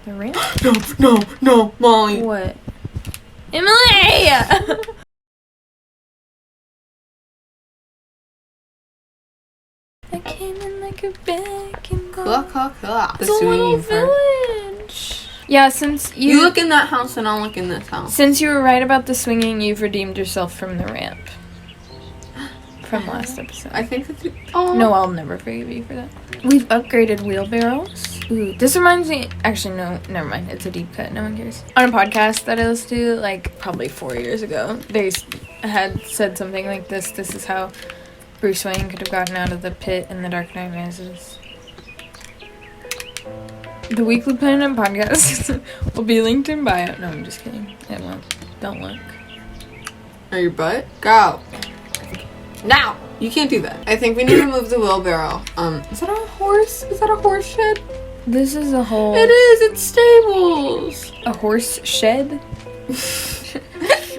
The ramp? No, Molly. What? Emily! I came in like a wrecking ball. Cool. The It's a little swinging part. village. Yeah, since You look in that house and I'll look in this house. Since you were right about the swinging, you've redeemed yourself from the ramp. From last episode. I think that's... Oh. No, I'll never forgive you for that. We've upgraded wheelbarrows. Ooh, this reminds me... Actually, no, never mind. It's a deep cut. No one cares. On a podcast that I listened to, like, probably 4 years ago, they had said something like this. This is how Bruce Wayne could have gotten out of the pit in The Dark Knight Rises. The Weekly Planet podcast will be linked in bio. No, I'm just kidding. It won't. Don't look. Are your butt? Go. Now! You can't do that. I think we need to move the wheelbarrow. Is that a horse? Is that a horse shed? This is a whole... It is! It's stables! A horse shed?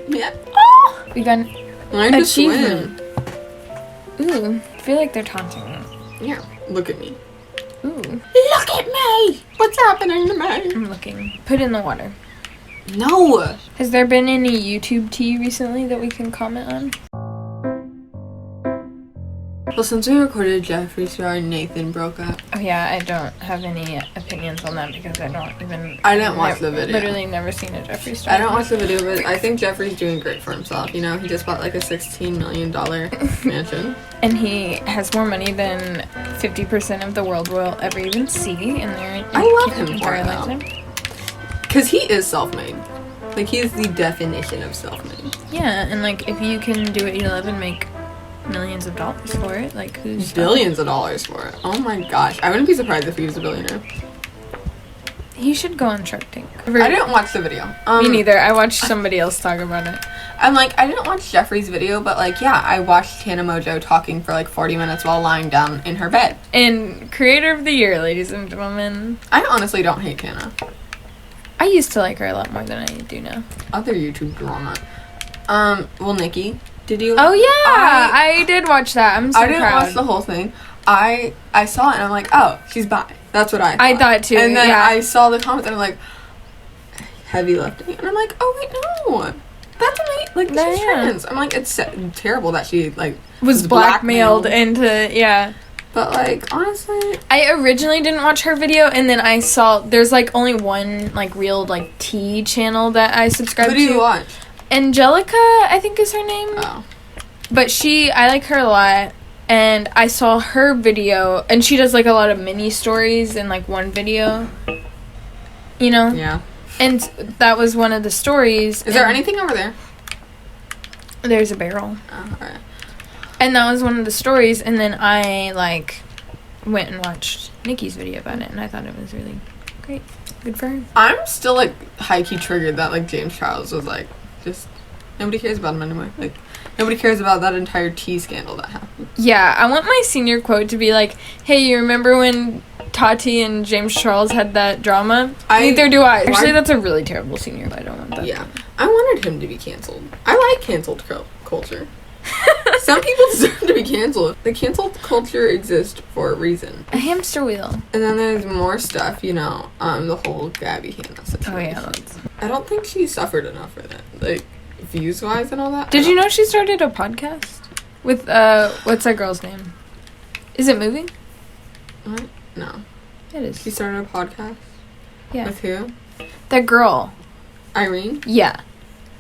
Yeah. Oh! We got an Learn to achievement. swim. Ooh, I feel like they're taunting me. Yeah. Look at me. Ooh. Look at me! What's happening to me? I'm looking. Put in the water. No! Has there been any YouTube tea recently that we can comment on? Well, since we recorded Jeffree Star and Nathan broke up. Oh yeah, I don't have any opinions on that because I didn't watch the video. Literally never seen a Jeffree Star. I don't watch the video, but I think Jeffree's doing great for himself. You know, he just bought like a $16 million mansion. And he has more money than 50% of the world will ever even see in their I love him for entire it, lifetime. Because he is self-made. Like, he is the definition of self-made. Yeah, and like if you can do what you love and make millions of dollars for it, like who's billions of dollars for it. Oh my gosh. I wouldn't be surprised if he was a billionaire. He should go on Shark Tank. I didn't watch the video. Me neither. I watched somebody else talk about it. I'm like, I didn't watch Jeffree's video, but like, yeah, I watched Tana Mojo talking for like 40 minutes while lying down in her bed. And Creator of the Year, ladies and gentlemen. I honestly don't hate Tana. I used to like her a lot more than I do now. Other YouTube drama. Well, Nikki, did you? Oh yeah, I did watch that. I'm so I didn't proud. watch the whole thing. I saw it and I'm like, oh, she's bi. That's what I thought. I thought too. And then yeah. I saw the comments and I'm like, heavy lifting. And I'm like, oh wait, no. That's amazing. Like, she's trans. I'm like, it's terrible that she, like, was blackmailed into, yeah. But, like, honestly... I originally didn't watch her video, and then I saw, there's, like, only one, like, real, like, tea channel that I subscribe to. Who do you watch? Angelica, I think is her name. Oh. But I like her a lot, and I saw her video, and she does, like, a lot of mini stories in, like, one video. You know? Yeah. And that was one of the stories. Is there anything over there? There's a barrel. Oh, alright. And that was one of the stories, and then I, like, went and watched Nikki's video about it, and I thought it was really great. Good for her. I'm still, like, high-key triggered that, like, James Charles was, like, just... Nobody cares about him anymore. Like, nobody cares about that entire tea scandal that happened. Yeah, I want my senior quote to be like, hey, you remember when Tati and James Charles had that drama? Neither do I. Actually, that's a really terrible senior. I don't want that. Yeah. I wanted him to be canceled. I like canceled culture. Some people deserve to be canceled. The canceled culture exists for a reason. A hamster wheel. And then there's more stuff, you know, the whole Gabby Hanna situation. Oh, yeah. I don't think she suffered enough for that. Like, views-wise and all that. Did you know she started a podcast? With, what's that girl's name? Is it moving? What? No. It is. She started a podcast? Yeah. With who? That girl. Irene? Yeah.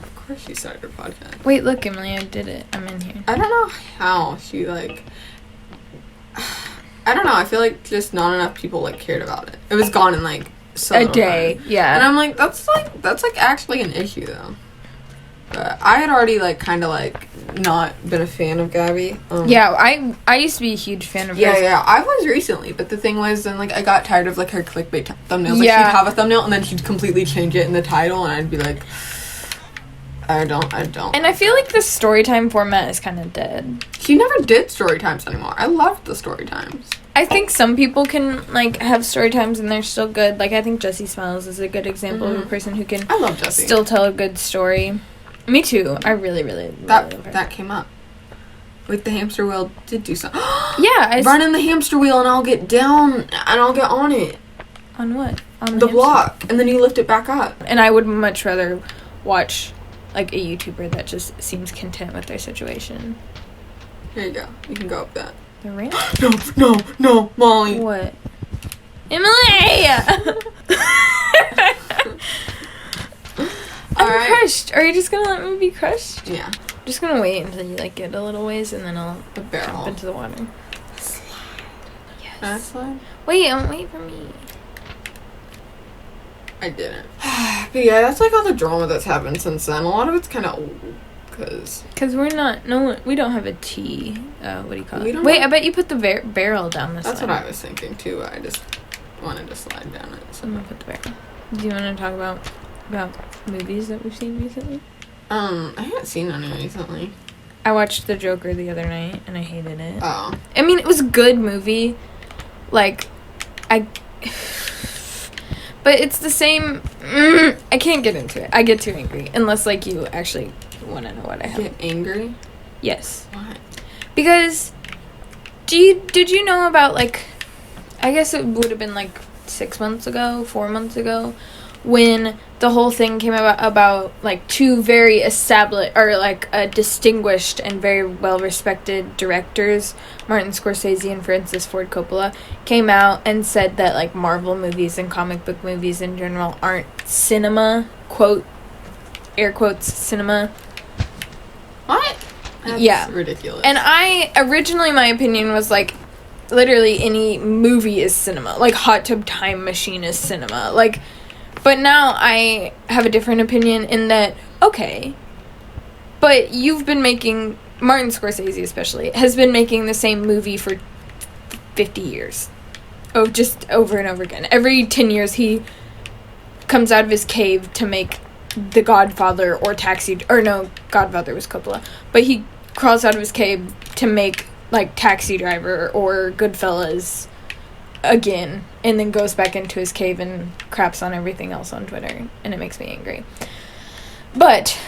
Of course she started a podcast. Wait, look, Emily, I did it. I'm in here. I don't know how she, like... I don't know. I feel like just not enough people, like, cared about it. It was gone in, like, a day. Yeah. And I'm like, that's actually an issue, though. But I had already, like, kind of, like, not been a fan of Gabby. Yeah, I used to be a huge fan of hers. Yeah, I was recently, but the thing was, then, like, I got tired of, like, her clickbait thumbnails. Like, Yeah. she'd have a thumbnail, and then she'd completely change it in the title, and I'd be like, I don't. And I feel like the storytime format is kind of dead. She never did story times anymore. I loved the story times. I think some people can, like, have story times and they're still good. Like, I think Jessie Smiles is a good example of a person who can I love Jessie. still tell a good story. Me too. I really love her. That came up. Like, the hamster wheel did do something. Yeah. Run in the hamster wheel and I'll get down and I'll get on it. On what? on the hamster. block, and then you lift it back up. And I would much rather watch, like, a YouTuber that just seems content with their situation. Here you go. You can go up that. The ramp? No, Molly. What? Emily! I'm Alright. crushed. Are you just gonna let me be crushed? Yeah. I'm just gonna wait until you, like, get a little ways, and then I'll The barrel. jump into the water. Yes. That's one. Wait, wait for me. I didn't. But yeah, that's like all the drama that's happened since then. A lot of it's kind of old. Because we don't have a T. What do you call it? don't Wait, have- I bet you put the barrel down this That's side. what I was thinking too. I just wanted to slide down it. So. I'm gonna put the barrel. Do you want to talk about movies that we've seen recently? I haven't seen any recently. I watched The Joker the other night, and I hated it. Oh. I mean, it was a good movie. Like, but it's the same. I can't get into it. I get too angry. Unless, like, you actually want to know what I have. Get angry? Yes. Why? Because, did you know about, like, I guess it would have been, like, 4 months ago, when the whole thing came about like, two very established, or, like, distinguished and very well-respected directors, Martin Scorsese and Francis Ford Coppola, came out and said that, like, Marvel movies and comic book movies in general aren't cinema, air quotes, cinema. What? That's Yeah. ridiculous. And originally my opinion was, like, literally any movie is cinema. Like, Hot Tub Time Machine is cinema. Like, but now I have a different opinion in that, okay, but you've been making, Martin Scorsese especially, has been making the same movie for 50 years. Oh, just over and over again. Every 10 years he comes out of his cave to make The Godfather or Godfather was Coppola. But he crawls out of his cave to make, like, Taxi Driver or Goodfellas again, and then goes back into his cave and craps on everything else on Twitter, and it makes me angry. But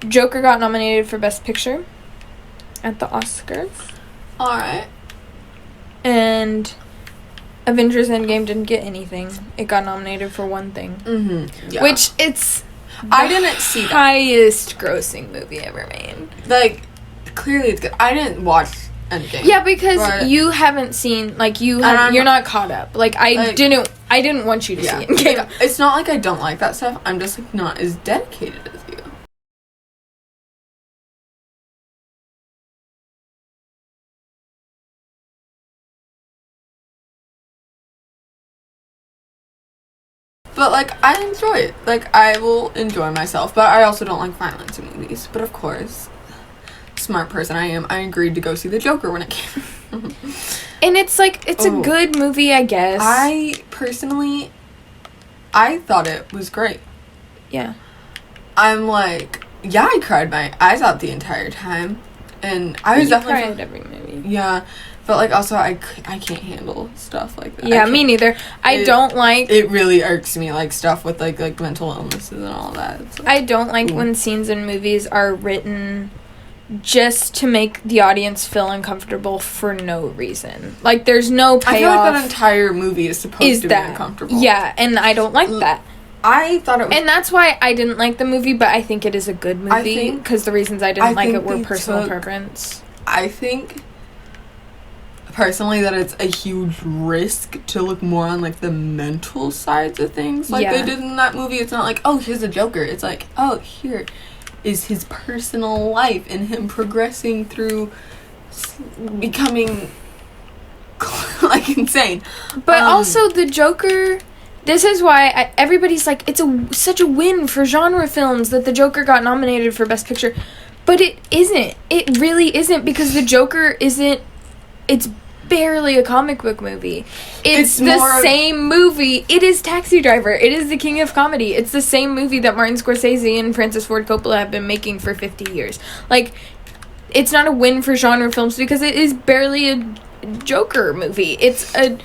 Joker got nominated for Best Picture at the Oscars, Alright. and Avengers Endgame didn't get anything. It got nominated for one thing, Mm-hmm. Yeah. which it's I didn't see that. highest grossing movie ever made. Like, clearly it's good. I didn't watch Endgame. Yeah, because But- you haven't seen, like, you're not caught up. Like, I didn't want you to see it. Like, it's not like I don't like that stuff. I'm just, like, not as dedicated as you. But, like, I enjoy it. Like, I will enjoy myself. But I also don't like violence in movies. But, of course, smart person I am, I agreed to go see The Joker when it came. And it's, like, it's a good movie, I guess. I thought it was great. Yeah. I'm like, yeah, I cried my eyes out the entire time. And I was definitely... cried every movie. Yeah. But, like, also, I can't handle stuff like that. Yeah, me neither. I don't like... It really irks me, like, stuff with, like mental illnesses and all that. It's like, I don't like when scenes in movies are written just to make the audience feel uncomfortable for no reason. Like, there's no payoff. I feel like that entire movie is supposed to be uncomfortable. Yeah, and I don't like that. I thought it was... And that's why I didn't like the movie, but I think it is a good movie. Because the reasons I didn't like it were personal preference. I think... personally, that it's a huge risk to look more on, like, the mental sides of things like they did in that movie. It's not like, oh, here's a Joker. It's like, oh, here is his personal life and him progressing through becoming, like, insane. But also, the Joker... This is why everybody's like, it's such a win for genre films that the Joker got nominated for Best Picture. But it isn't. It really isn't, because the Joker isn't... It's barely a comic book movie. It's the same movie. It is Taxi Driver. It is the king of comedy. It's the same movie that Martin Scorsese and Francis Ford Coppola have been making for 50 years. Like, it's not a win for genre films because it is barely a Joker movie. It's a...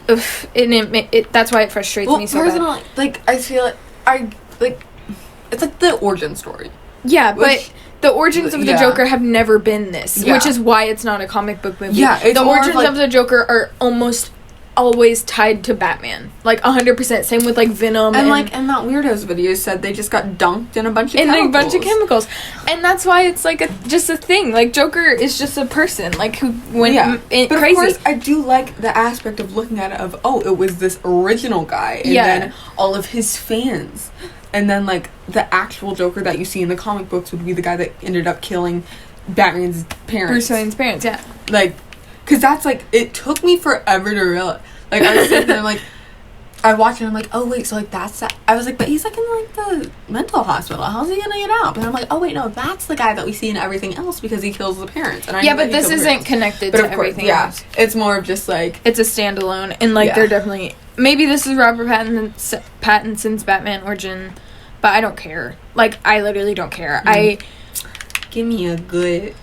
that's why it frustrates me so bad. Like, I feel it's like the origin story. Yeah, but the origins of the Joker have never been this, which is why it's not a comic book movie. Yeah, it's the more origins of the Joker are almost always tied to Batman. Like, 100%. Same with, like, Venom. And that Weirdos video said they just got dunked in a bunch of chemicals. And that's why it's, like, just a thing. Like, Joker is just a person, like, who went but crazy. Of course, I do like the aspect of looking at it of, it was this original guy. And then all of his fans. And then, like, the actual Joker that you see in the comic books would be the guy that ended up killing Batman's parents. Bruce Wayne's parents, yeah. Like, because that's, like, it took me forever to realize. Like, I was sitting there, like, I watched it, and I'm like, oh, wait, so, like, that's that. I was like, but he's, like, in, like, the mental hospital. How's he gonna get out? But I'm like, oh, wait, no, that's the guy that we see in everything else because he kills the parents. And but this isn't connected to everything else. It's more of just, like... It's a standalone, and, like, they're definitely... Maybe this is Robert Pattinson's Batman origin, but I don't care. Like, I literally don't care. Give me a good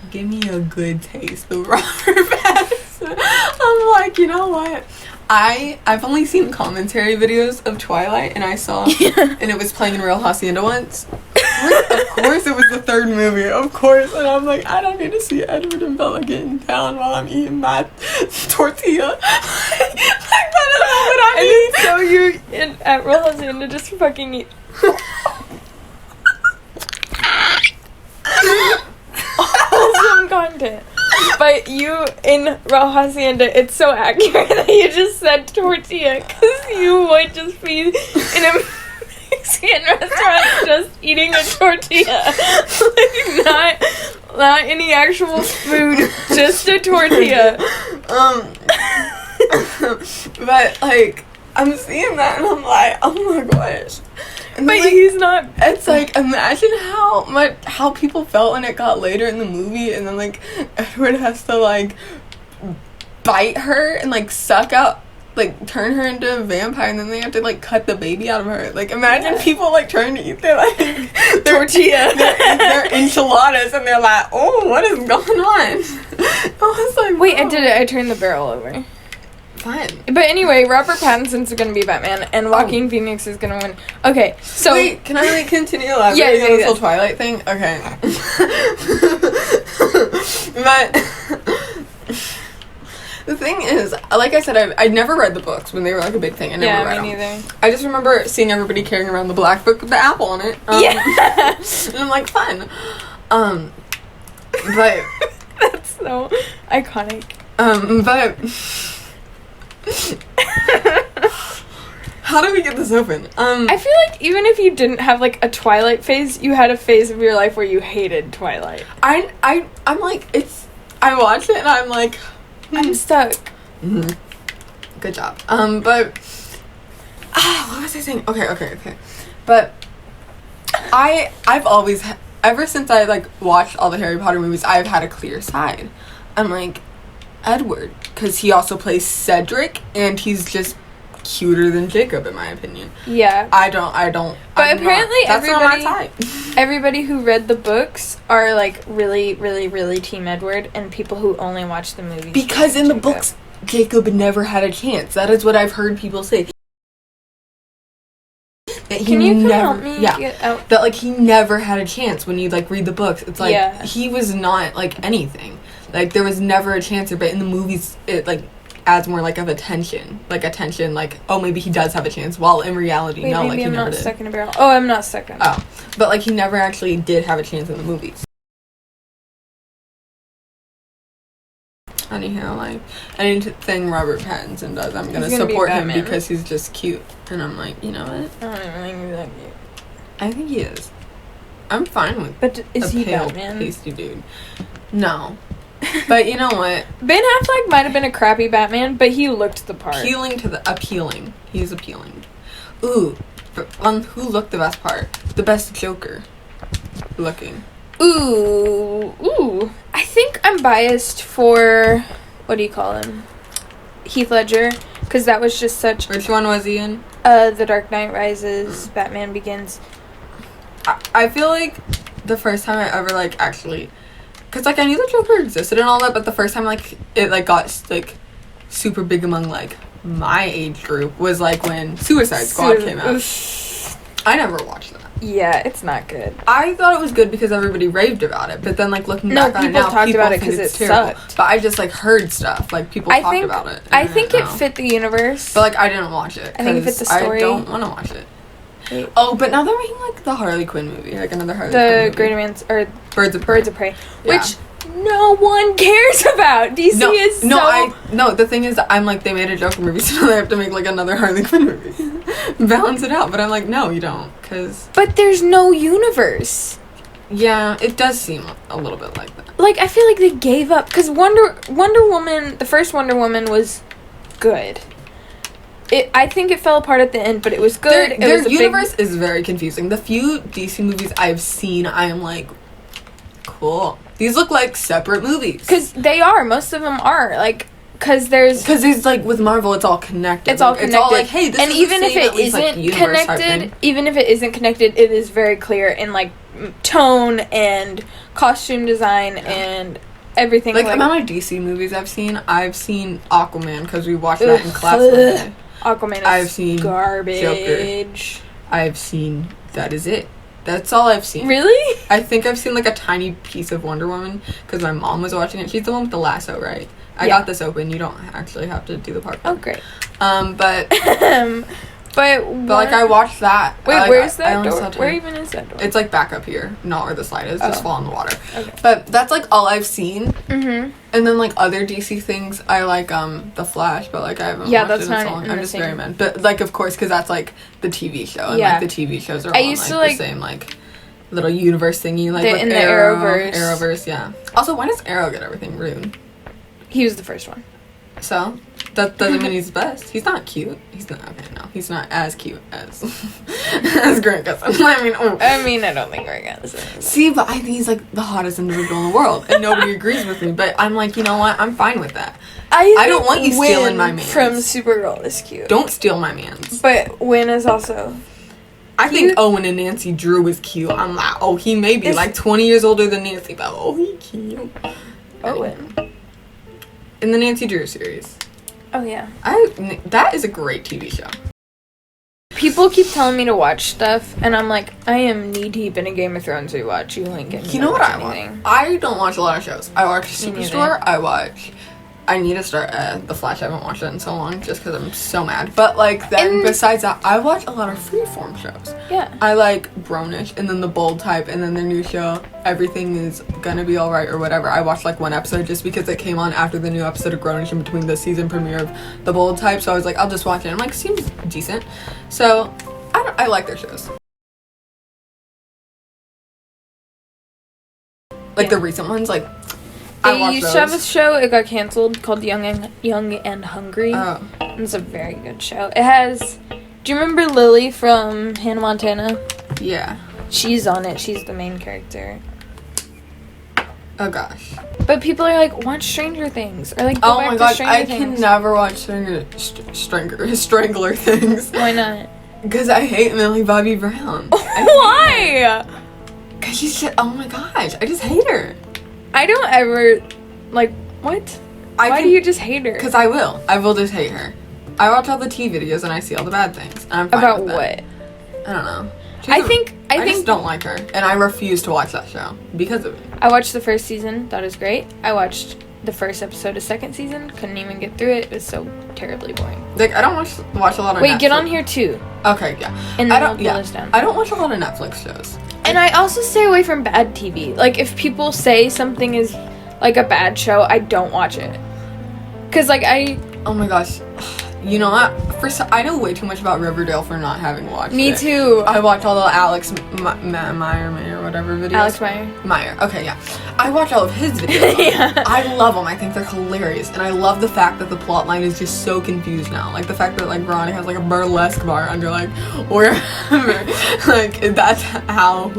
taste of Robert Pattinson. I'm like, you know what? I've only seen commentary videos of Twilight, and I saw, and it was playing in Real Hacienda once. Of course, it was the third movie, of course. And I'm like, I don't need to see Edward and Bella getting down while I'm eating my tortilla. Like, that is not what I need. So you at Real Hacienda just fucking eat. Wholesome content. But you in Real Hacienda, it's so accurate that you just said tortilla, because you would just be in a Mexican restaurant just eating a tortilla. Like, not any actual food, just a tortilla. But, like, I'm seeing that and I'm like, oh my gosh. And but then, like, he's not. It's like, imagine how people felt when it got later in the movie, and then, like, Edward has to, like, bite her and, like, suck out, like, turn her into a vampire, and then they have to, like, cut the baby out of her. Like, imagine people, like, trying to eat their, like, tortilla, their enchiladas, and they're like, oh, what is going on? I was like, wait, I did it. I turned the barrel over. Fine. But anyway, Robert Pattinson's gonna be Batman, and Joaquin Phoenix is gonna win. Okay, so... Wait, can I, like, continue elaborating on this whole Twilight thing? Okay. But... the thing is, like I said, I never read the books when they were, like, a big thing. I never read them. Me neither. I just remember seeing everybody carrying around the black book with the apple on it. And I'm like, fun. But... That's so iconic. But... How do we get this open? I feel like even if you didn't have, like, a Twilight phase, you had a phase of your life where you hated Twilight. I'm like, I watched it and I'm like, I'm stuck. Mm-hmm. Good job. But what was I saying? Okay. But I've always ever since I, like, watched all the Harry Potter movies, I've had a clear side. I'm like, Edward, because he also plays Cedric, and he's just cuter than Jacob, in my opinion. Yeah. I don't. But apparently that's not my type. Everybody who read the books are, like, really, really, really Team Edward, and people who only watch the movies. Because in the books, Jacob never had a chance. That is what I've heard people say. Can you help me get out? That, like, he never had a chance when you, like, read the books. It's like, he was not, like, anything. Like, there was never a chance, but in the movies, it, like, adds more, like, of attention. Like, oh, maybe he does have a chance, while in reality, no, like, he never did. Maybe I'm not stuck in a barrel. Oh, I'm not stuck in a barrel. Oh. But, like, he never actually did have a chance in the movies. Anyhow, like, anything Robert Pattinson does, I'm gonna support him because he's just cute. And I'm like, you know what? I don't even think he's that cute. I think he is. I'm fine with But is he pale, Batman? pasty dude. No. But you know what? Ben Affleck might have been a crappy Batman, but he looked the part. Appealing. He's appealing. Ooh. Who looked the best part? The best Joker. Looking. Ooh. I think I'm biased for, what do you call him? Heath Ledger. Because that was just such... Which one was he in? The Dark Knight Rises, Batman Begins. I feel like the first time I ever, like, actually... Because, like, I knew the Joker existed and all that, but the first time, like, it, like, got, like, super big among, like, my age group was, like, when Suicide Squad came out. I never watched that. Yeah, it's not good. I thought it was good because everybody raved about it, but then, like, looking back on it now, talked people about it think because it's it terrible. sucked. But I just, like, heard stuff. Like, people talked about it. I think it fit the universe. But, like, I didn't watch it. I think it fit the story. I don't want to watch it. Wait. Oh, but now they're making, like, the Harley Quinn movie. Like, another Harley Quinn movie. The Great Man's... Or Birds of Prey. Which... No one cares about. DC is so... No, the thing is, I'm like, they made a Joker movie, so they have to make, like, another Harley Quinn movie. Balance it out. But I'm like, no, you don't, because... But there's no universe. Yeah, it does seem a little bit like that. Like, I feel like they gave up, because Wonder Woman, the first Wonder Woman was good. I think it fell apart at the end, but it was good. Their universe is very confusing. The few DC movies I've seen, I am like, cool. These look like separate movies. Because they are. Most of them are. Like, because it's like with Marvel, it's all connected. It's all connected. It's all like, hey, this is even the if same, it isn't connected, even if it isn't connected, it is very clear in, like, tone and costume design and everything. Like, amount of DC movies I've seen Aquaman, because we watched that in class one day. Aquaman is garbage. Joker. I've seen That Is It. That's all I've seen. Really? I think I've seen, like, a tiny piece of Wonder Woman because my mom was watching it. She's the one with the lasso, right? I got this open. You don't actually have to do the part. Oh, great. But like, I watched that. Wait, where's that door? Where even is that door? It's, like, back up here. Not where the slide is. Just fall in the water. Okay. But that's, like, all I've seen. Mm-hmm. And then, like, other DC things, I like, The Flash, but, like, I haven't watched it in so long. I'm just very mad. But, like, of course, because that's, like, the TV show. And, like, the TV shows are all in, like, the same, like, little universe thingy. Like, with in the Arrowverse, yeah. Also, when does Arrow get everything ruined? He was the first one. So, that doesn't mean he's the best. He's not cute. He's not, okay, no. He's not as cute as Grant Gustin. I mean, I don't think Grant Gustin is. See, but I think he's, like, the hottest individual in the world. And nobody agrees with me. But I'm like, you know what? I'm fine with that. I don't want you stealing my mans. From Supergirl is cute. Don't steal my mans. But Wynn is also... I think Owen and Nancy Drew is cute. I'm like, oh, he may be like 20 years older than Nancy, but oh, he cute. Owen. In the Nancy Drew series. Oh, yeah. That is a great TV show. People keep telling me to watch stuff, and I'm like, I am knee-deep in a Game of Thrones rewatch. You ain't getting me. You know what I want? I don't watch a lot of shows. I watch Superstore. I need to start The Flash. I haven't watched it in so long just because I'm so mad. But, like, then besides that, I watch a lot of freeform shows. Yeah. I like Brownish and then The Bold Type and then their new show, Everything Is Gonna Be Alright or whatever. I watched, like, one episode just because it came on after the new episode of Grownish in between the season premiere of The Bold Type. So I was like, I'll just watch it. I'm like, seems decent. So, I like their shows. Like, the recent ones, like... They used to have a show, it got canceled, called Young and Hungry. Oh. It's a very good show. It has... Do you remember Lily from Hannah Montana? Yeah. She's on it. She's the main character. Oh, gosh. But people are like, watch Stranger Things. Or, like, go back to Stranger Things. I can never watch Strangler Things. Why not? Because I hate Millie Bobby Brown. Why? Because she's just... Oh, my gosh. I just hate her. I don't ever, like, what? Why do you just hate her? Because I will. I will just hate her. I watch all the tea videos and I see all the bad things. And I'm fine about with what? It. I don't know. I think I just don't like her. And I refuse to watch that show because of it. I watched the first season. Thought it was great. I watched the first episode of second season. Couldn't even get through it. It was so terribly boring. Like, I don't watch a lot of Netflix. Get on here too. Okay, yeah. And then I'll pull this down. I don't watch a lot of Netflix shows. And I also stay away from bad TV. Like, if people say something is, like, a bad show, I don't watch it. Because, like, Oh, my gosh. You know what? I know way too much about Riverdale for not having watched it. Me too. I watch all the Alex Meyer, whatever videos. Alex Meyer. Okay, yeah. I watch all of his videos. Yeah. I love them. I think they're hilarious. And I love the fact that the plot line is just so confused now. Like, the fact that, like, Veronica has, like, a burlesque bar under, like, wherever. Like, that's how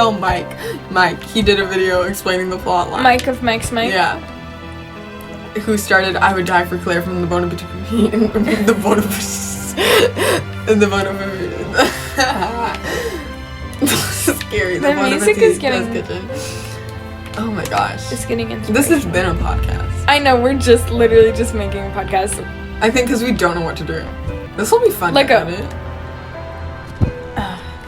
Mike, he did a video explaining the plot line. Mike of Mike's Mike? Yeah. Who started I Would Die for Claire from the Bon Appetit. The Bon Scary. The music is getting... Kitchen. Oh my gosh. It's getting into... This has been a podcast. I know, we're just literally just making a podcast. I think because we don't know what to do. This will be fun.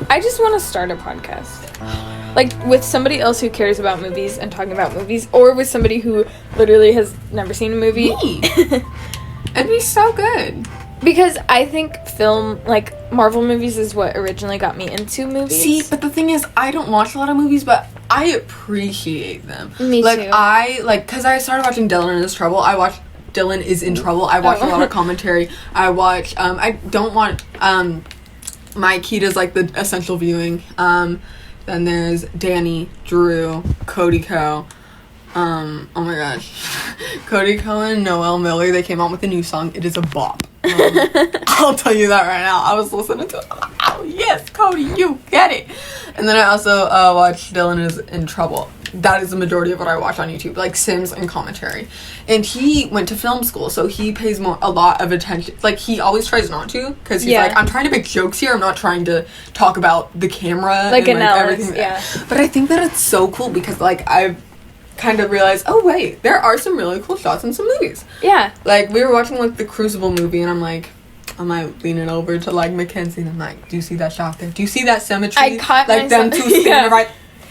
I I just want to start a podcast. Like, with somebody else who cares about movies and talking about movies, or with somebody who literally has never seen a movie. Me. It'd be so good. Because I think film, like, Marvel movies is what originally got me into movies. See, but the thing is, I don't watch a lot of movies, but I appreciate them. Me like, too. Because I started watching Dylan is Trouble. I watched Dylan is in Trouble. I watch a lot of commentary. I watch, I don't want, my Kita's, like, the essential viewing. Then there's Danny, Drew, Cody Co. Oh my gosh. Cody Co and Noel Miller, they came out with a new song. It is a bop. I'll tell you that right now. I was listening to it. Oh, yes, Cody, you get it. And then I also watched Dylan is in Trouble. That is the majority of what I watch on YouTube, like Sims and commentary. And he went to film school, so he pays a lot of attention. Like, he always tries not to, because he's like, I'm trying to make jokes here. I'm not trying to talk about the camera like and everything. Yeah. But I think that it's so cool because, like, I've kind of realized, oh wait, there are some really cool shots in some movies. Yeah. Like, we were watching, like, the Crucible movie, and I'm leaning over to, like, Mackenzie, and I'm like, do you see that shot there? Do you see that symmetry? I caught like, them two standing right,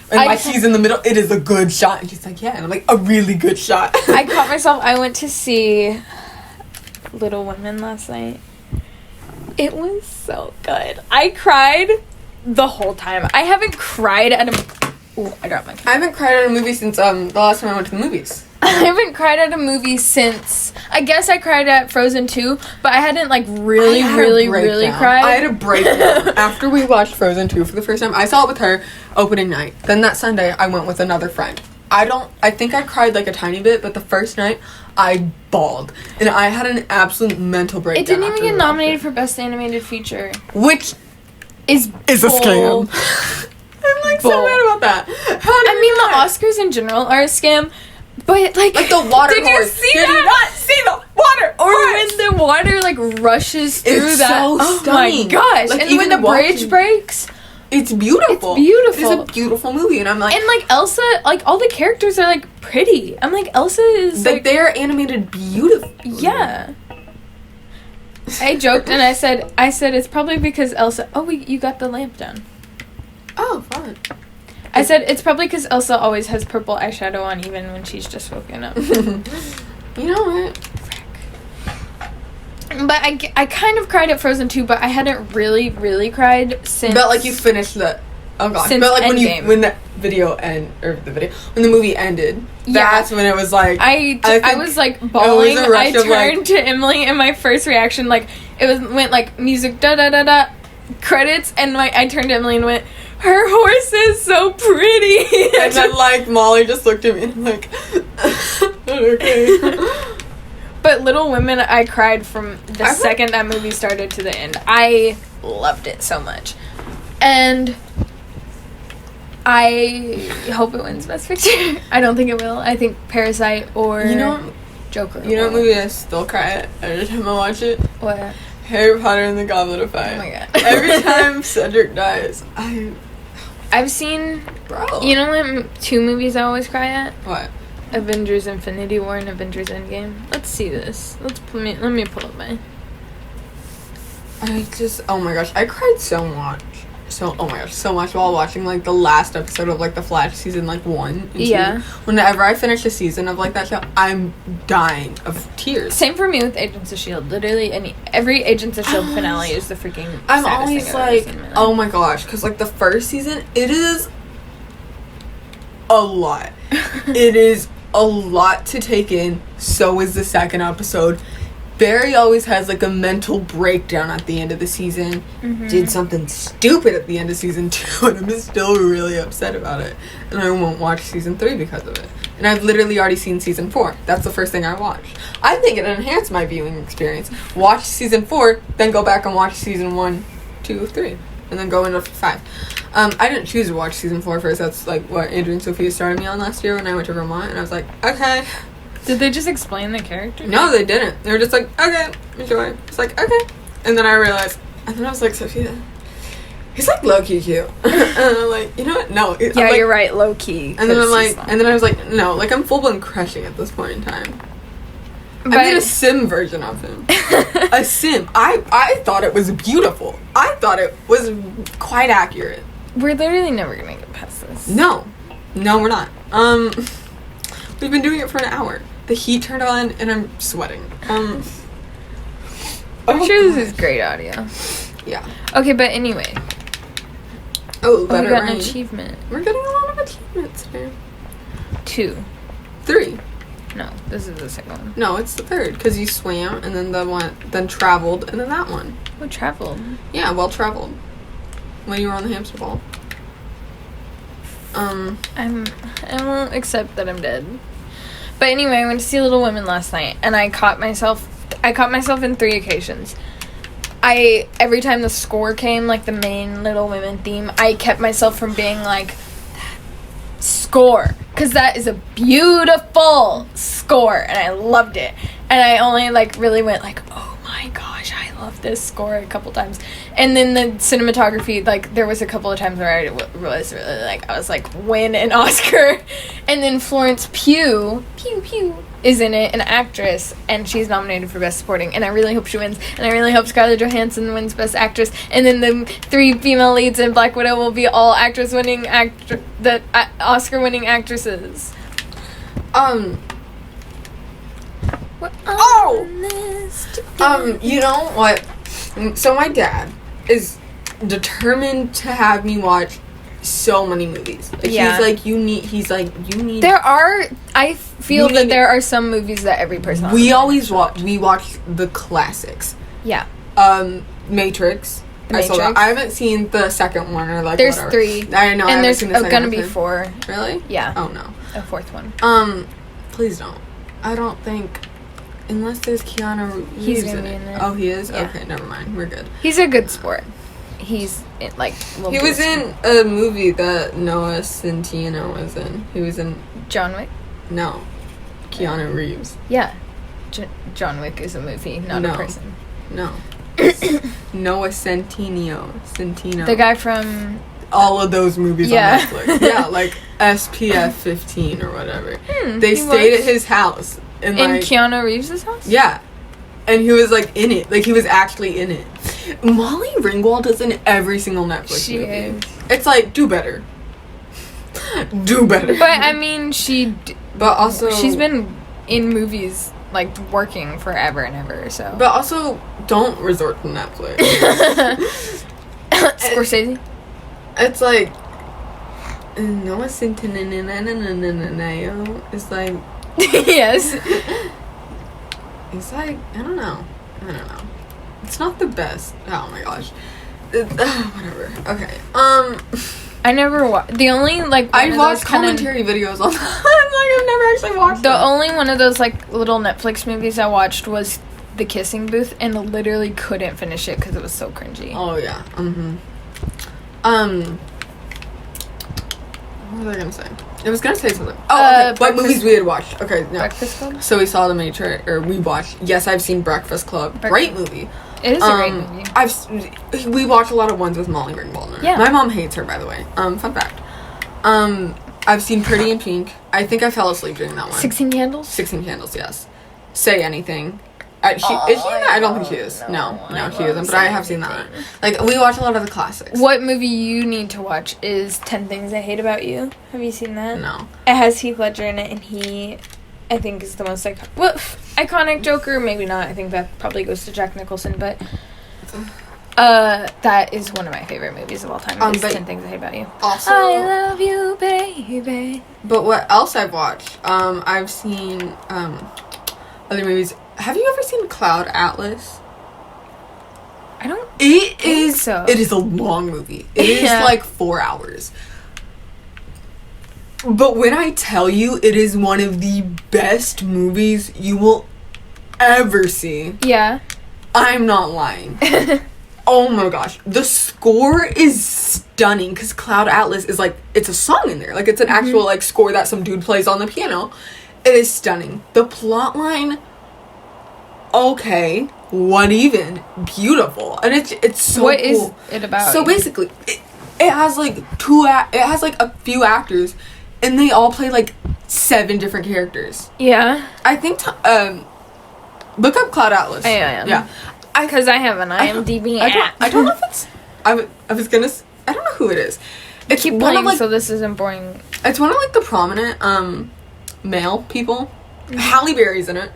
and, like, he's in the middle. It is a good shot. And she's like, yeah. And I'm like, a really good shot. I caught myself. I went to see Little Women last night. It was so good. I cried the whole time. I haven't cried at a... Ooh, I dropped my camera. I haven't cried at a movie since the last time I went to the movies. I haven't cried at a movie since... I guess I cried at Frozen 2, but I hadn't, like, really cried. I had a breakdown. After we watched Frozen 2 for the first time, I saw it with her opening night. Then that Sunday, I went with another friend. I think I cried, like, a tiny bit, but the first night, I bawled. And I had an absolute mental breakdown. It didn't even get nominated for Best Animated Feature. Which is a scam. I'm, like, so mad about that. The Oscars in general are a scam. But, like the water did horse. You see did that? You not see the water or horse? when the water, like, rushes through it's that. So oh, stunning. my gosh. Like, and when the bridge breaks. It's beautiful. It's beautiful. It's a beautiful movie. And I'm like... And, like, Elsa, like, all the characters are, like, pretty. I'm like, Elsa is, like... they're animated beautifully. Yeah. I joked and I said it's probably because Elsa... Oh, you got the lamp down. Oh, fun. I said it's probably because Elsa always has purple eyeshadow on even when she's just woken up. You know what? Frick. But I kind of cried at Frozen 2, but I hadn't really cried since... But, like, you finished the... Oh, God. Since but, like, Endgame. when the movie ended, that's when it was, like... I was, like, bawling. I turned to Emily, and my first reaction, like, went, like, music, da-da-da-da, credits, and I turned to Emily and went... Her horse is so pretty. And then, like, Molly just looked at me and I'm like, okay. But Little Women, I cried from the second that movie started to the end. I loved it so much. And I hope it wins Best Picture. I don't think it will. I think Parasite or Joker. You know what movie I still cry at every time I watch it? What? Harry Potter and the Goblet of Fire. Oh my god. Every time Cedric dies, I've seen... Bro. You know what 2 movies I always cry at? What? Avengers Infinity War and Avengers Endgame. Let's see this. Let me pull up my... Oh my gosh, I cried so much. So much while watching, like, the last episode of, like, The Flash season, like, 1 and 2. Yeah. Whenever I finish a season of, like, that show, I'm dying of tears. Same for me with Agents of S.H.I.E.L.D. Literally, every Agents of S.H.I.E.L.D. finale is the freaking I'm saddest always thing I've like, ever seen in my life. oh my gosh, because, like, the first season, it is a lot. It is a lot to take in. So is the second episode. Barry always has, like, a mental breakdown at the end of the season. Mm-hmm. Did something stupid at the end of season 2, and I'm still really upset about it. And I won't watch season 3 because of it. And I've literally already seen season 4. That's the first thing I watched. I think it enhanced my viewing experience. Watch season 4, then go back and watch season 1, 2, 3. And then go into 5. I didn't choose to watch season 4 first. That's, like, what Andrew and Sophia started me on last year when I went to Vermont. And I was like, okay. Did they just explain the character? No, they didn't. They were just like, okay, enjoy. It's like, okay. And then I realized, and then I was like, Sophia, he's, like, low-key cute. And I'm like, you know what? No. Yeah, like, you're right, low-key. And then I'm like, and then I was like, no, like, I'm full-blown crushing at this point in time. But I made a sim version of him. A sim. I thought it was beautiful. I thought it was quite accurate. We're literally never gonna get past this. No, we're not. We've been doing it for an hour. The heat turned on and I'm sweating. I'm sure this is great audio. Yeah. Okay, but anyway. Oh, We got an achievement. We're getting a lot of achievements today. 2. 3. No, this is the second one. No, it's the third because you swam and then traveled and then that one. What traveled? Yeah, well traveled. When you were on the hamster ball. I won't accept that I'm dead. But anyway, I went to see Little Women last night, and I caught myself in 3 occasions. Every time the score came, like the main Little Women theme, I kept myself from being like, score, because that is a beautiful score, and I loved it. And I only like really went like, oh my gosh, I love this score a couple times. And then the cinematography, like there was a couple of times where I was really like, I was like, win an Oscar. And then Florence Pugh is in it, an actress, and she's nominated for Best Supporting, and I really hope she wins, and I really hope Scarlett Johansson wins Best Actress, and then the 3 female leads in Black Widow will be all Oscar-winning actresses. You know what? So my dad is determined to have me watch so many movies. Like, yeah. He's like, you need. I feel that there are some movies that every person. We always watch the classics. Yeah. Matrix. I saw that. I haven't seen the second one or like. There's whatever. 3. I know. And there's gonna be 4. Really? Yeah. Oh no. A 4th one. Please don't. I don't think. Unless there's Keanu Reeves. He's gonna be in it. Oh, he is? Yeah. Okay, never mind. We're good. He's a good sport. He's he was in a movie that Noah Centineo was in. He was in John Wick. No, Keanu Reeves. Yeah, John Wick is a movie, not a person. No, Noah Centineo. The guy from all of those movies on Netflix. Yeah, like SPF 15 or whatever. They stayed at his house in Keanu Reeves' house. Yeah. And he was, like, in it. Like, he was actually in it. Molly Ringwald is in every single Netflix movie. Is. It's like, do better. Do better. But, I mean, But also... She's been in movies, like, working forever and ever, so... But also, don't resort to Netflix. Scorsese? It's like... Noah Centineo is like... Yes. It's like, I don't know. It's not the best. Oh my gosh. Whatever. Okay. I never watched. The only, like, I watched commentary videos on that. Like, I've never actually watched The only one of those, like, little Netflix movies I watched was The Kissing Booth, and literally couldn't finish it because it was so cringy. Oh, yeah. What was I gonna say? I was gonna say something. Oh, okay. What movies we had watched. Okay, no. Breakfast Club? So we saw The Matrix, or we watched, yes, I've seen Breakfast Club. Great movie. It is a great movie. We watch a lot of ones with Molly Ringwald. Yeah. My mom hates her, by the way. Fun fact. I've seen Pretty in Pink. I think I fell asleep during that one. 16 Candles? 16 Candles, yes. Say Anything. Is she in that? I don't think she is. No, she isn't. But I have seen that. Like, we watch a lot of the classics. What movie you need to watch is 10 Things I Hate About You. Have you seen that? No. It has Heath Ledger in it, and he, I think, is the most iconic Joker. Maybe not. I think that probably goes to Jack Nicholson, but that is one of my favorite movies of all time. Is 10 Things I Hate About You. Also, I love you, baby. But what else I've watched? I've seen other movies. Have you ever seen Cloud Atlas? I don't. It is so. It is a long movie. It is like 4 hours. But when I tell you, it is one of the best movies you will ever see. Yeah. I'm not lying. Oh my gosh. The score is stunning because Cloud Atlas is like, it's a song in there. Like, it's an actual like score that some dude plays on the piano. It is stunning. The plot line, okay, what even? Beautiful. And it's so what cool. Is it about? So basically, it has like a few actors, and they all play like 7 different characters. Yeah. I think Look up Cloud Atlas. I am. Yeah. Because I have an IMDb app. I don't know if it's... I was gonna... I don't know who it is. It's Keep one playing of, like, so this isn't boring. It's one of, like, the prominent, male people. Halle Berry's in it.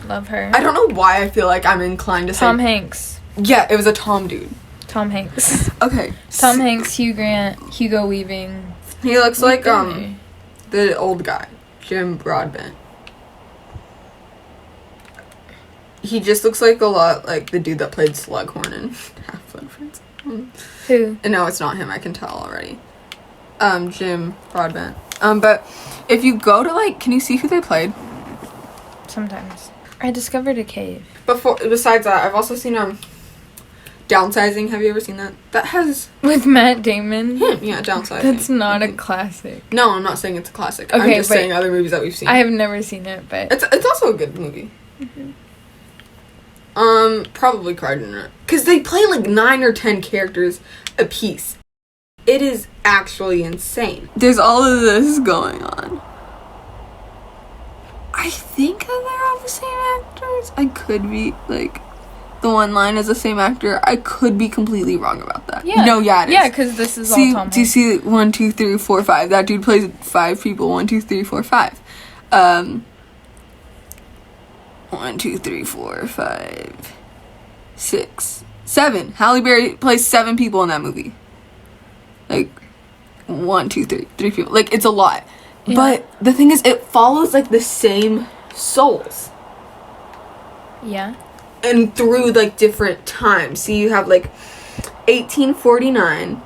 Love her. I don't know why I feel like I'm inclined to say... Tom Hanks. Yeah, it was a Tom dude. Tom Hanks. Okay. Tom Hanks, Hugh Grant, Hugo Weaving. He looks like, the old guy. Jim Broadbent. He just looks like a lot like the dude that played Slughorn in Half-Blood Prince. Who? And no, it's not him, I can tell already. Jim Broadbent. But if you go to, like, can you see who they played? Sometimes. I discovered a cave. Besides that, I've also seen, Downsizing. Have you ever seen that? That has... With Matt Damon? Yeah, Downsizing. That's not a classic. No, I'm not saying it's a classic. Okay, I'm just saying other movies that we've seen. I have never seen it, but... It's also a good movie. Probably cried in it. Because they play, like, 9 or 10 characters a piece. It is actually insane. There's all of this going on. I think that they're all the same actors. I could be, like... The one line is the same actor. I could be completely wrong about that. Yeah. No, yeah, it is. Yeah, because this is all Tom Hanks. Do you see 1, 2, 3, 4, 5? That dude plays 5 people. 1, 2, 3, 4, 5. 1, 2, 3, 4, 5, 6, 7. Halle Berry plays 7 people in that movie. Like, 1, 2, 3 people. Like, it's a lot. Yeah. But the thing is, it follows, like, the same souls. Yeah. And through, like, different times. So you have, like, 1849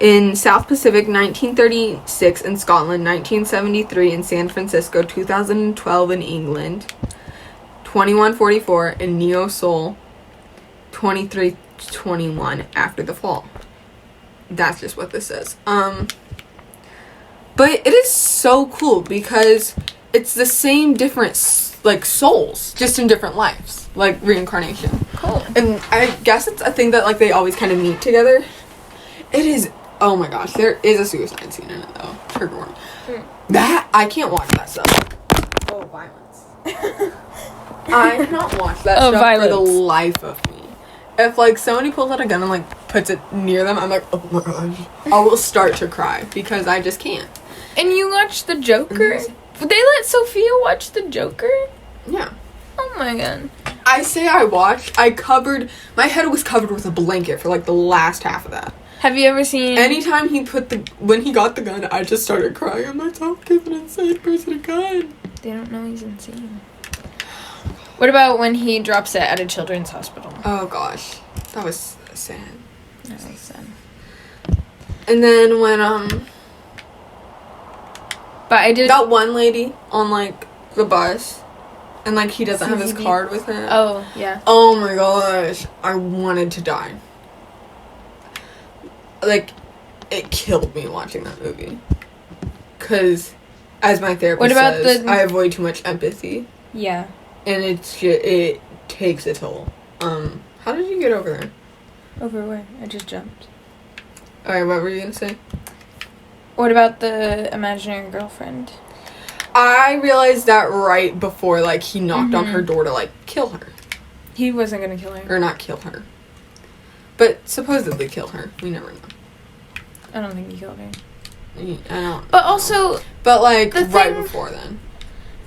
in South Pacific, 1936 in Scotland, 1973 in San Francisco, 2012 in England, 2144 in Neo Seoul, 2321 after the fall. That's just what this says. But it is so cool because it's the same different, like, souls, just in different lives. Like, reincarnation. Cool. And I guess it's a thing that, like, they always kind of meet together. It is... Oh, my gosh. There is a suicide scene in it, though. Trigger warning. That... I can't watch that stuff. Oh, violence. I cannot watch that stuff for the life of me. If, like, somebody pulls out a gun and, like, puts it near them, I'm like, oh, my gosh. I will start to cry because I just can't. And you watched The Joker? They let Sophia watch The Joker? Yeah. Oh, my God. I say my head was covered with a blanket for, like, the last half of that. Have you ever seen... Anytime when he got the gun, I just started crying. I'm like, don't give an insane person a gun. They don't know he's insane. What about when he drops it at a children's hospital? Oh, gosh. That was sad. That was sad. And then when, But I did... That one lady on, like, the bus... And, like, he doesn't have his card with him. Oh, yeah. Oh, my gosh. I wanted to die. Like, it killed me watching that movie. Because, as my therapist says, I have way too much empathy. Yeah. And it takes a toll. How did you get over there? Over where? I just jumped. Alright, what were you gonna say? What about the imaginary girlfriend? I realized that right before, like, he knocked on her door to, like, kill her. He wasn't gonna kill her. Or not kill her. But supposedly kill her. We never know. I don't think he killed her. I don't But also... But, like, right before then,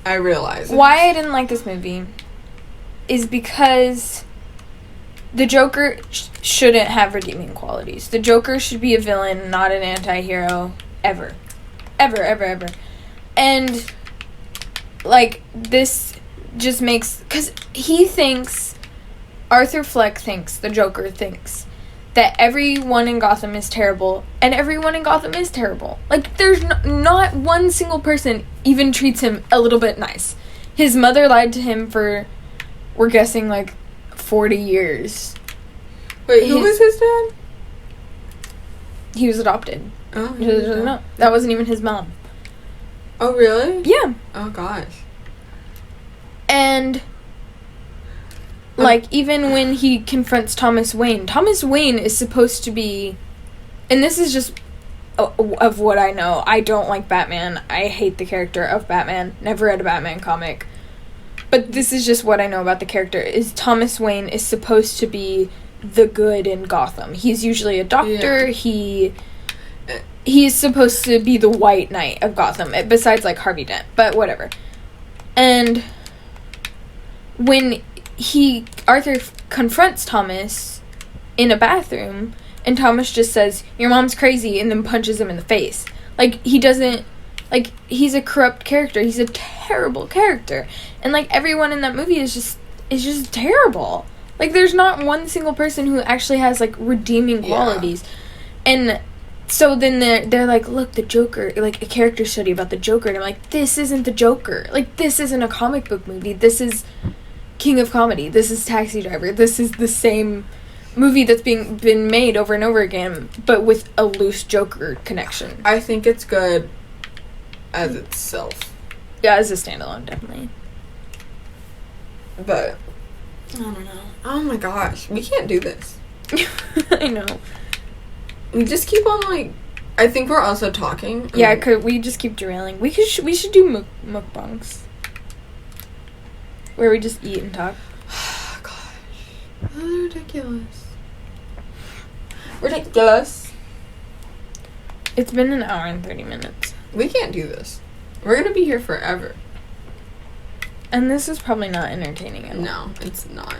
I realized. Why I didn't like this movie is because the Joker shouldn't have redeeming qualities. The Joker should be a villain, not an anti-hero. Ever. Ever, ever, ever. And... like, this just makes... because he thinks... Arthur Fleck thinks, the Joker thinks, that everyone in Gotham is terrible, and everyone in Gotham is terrible. Like, there's not one single person even treats him a little bit nice. His mother lied to him for, we're guessing, like, 40 years. Wait, who was his dad? He was adopted. Oh, no, that wasn't even his mom. Oh, really? Yeah. Oh, gosh. And... like, even when he confronts Thomas Wayne is supposed to be... and this is just of what I know. I don't like Batman. I hate the character of Batman. Never read a Batman comic. But this is just what I know about the character, is Thomas Wayne is supposed to be the good in Gotham. He's usually a doctor. Yeah. He's supposed to be the white knight of Gotham, besides, like, Harvey Dent. But whatever. And when Arthur confronts Thomas in a bathroom, and Thomas just says, "Your mom's crazy," and then punches him in the face. Like, he doesn't... Like, he's a corrupt character. He's a terrible character. And, like, everyone in that movie is just terrible. Like, there's not one single person who actually has, like, redeeming qualities. Yeah. And so then they're like, look, the Joker, like, a character study about the Joker. And I'm like, this isn't the Joker. Like, this isn't a comic book movie. This is King of Comedy. This is Taxi Driver. This is the same movie that's been made over and over again, but with a loose Joker connection. I think it's good as itself. Yeah, as a standalone, definitely. But I don't know. Oh my gosh, we can't do this. I know. We just keep on, like... I think we're also talking. Yeah, we just keep derailing. We should do mukbangs. Where we just eat and talk. Gosh. That's ridiculous. Ridiculous. It's been an hour and 30 minutes. We can't do this. We're gonna be here forever. And this is probably not entertaining at all. No, it's not.